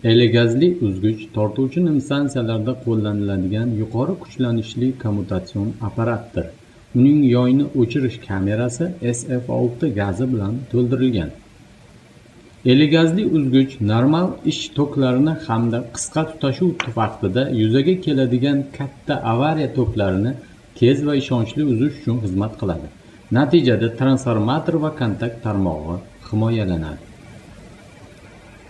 Elegazli uzgich tortuvchi stansiyalarda qo'llaniladigan yuqori kuchlanishli kommutatsion apparatdir. Uning yoyni o'chirish kamerasi SF6 gazi bilan to'ldirilgan. Elegazli uzgich normal ish toklarini hamda qisqa tutashuv vaqtida yuzaga keladigan katta avariya toklarini tez va ishonchli uzish uchun xizmat qiladi. Natijada transformator va kontakt tarmog'i himoyalanadi.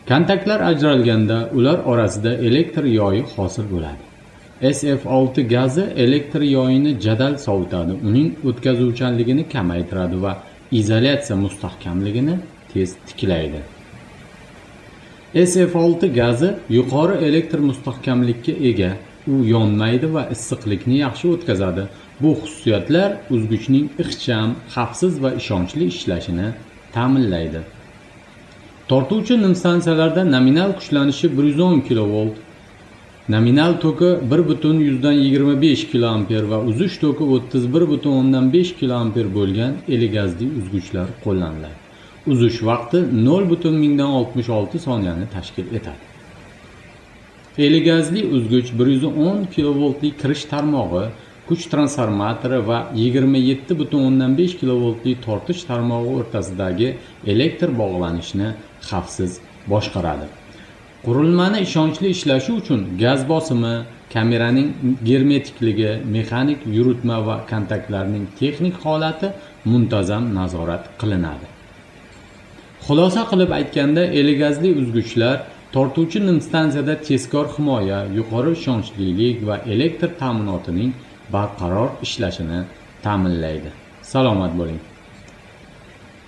Kontaktlar ajralganda ular orasida elektr yoyi hosil bo'ladi. SF6 gazi elektr yoyini jadal sovutadi, uning o'tkazuvchanligini kamaytiradi va izolyatsiya mustahkamligini tez tiklaydi. SF6 gazi yuqori elektr mustahkamlikka ega, u yonmaydi va issiqlikni yaxshi o'tkazadi. Bu xususiyatlar uzgichning ixcham, xavfsiz va ishonchli ishlashini ta'minlaydi. Tortuvchi stansiyalarda nominal kuchlanishi 110 kV, nominal toki 1,25 kA va uzish toki 31,5 kA bo'lgan elegazli uzgichlar qo'llaniladi. Uzish vaqti 0,66 soniyani tashkil etadi. Elegazli uzgich 110 kV kirish tarmog'i, kuch transformatori va 27,5 kV tortish tarmog'i o'rtasidagi elektr bog'lanishni xavfsiz boshqaradi. Qurilmani ishonchli ishlashi uchun gaz bosimi, kameraning germetikligi, mexanik yuritma va kontaktlarning texnik holati muntazam nazorat qilinadi. Xulosa qilib aytganda, elegazli uzgichlar tortuvchi stansiyada tezkor himoya, yuqori ishonchlilik va elektr ta'minotining barqaror ishlashini ta'minlaydi. Salomat bo'ling.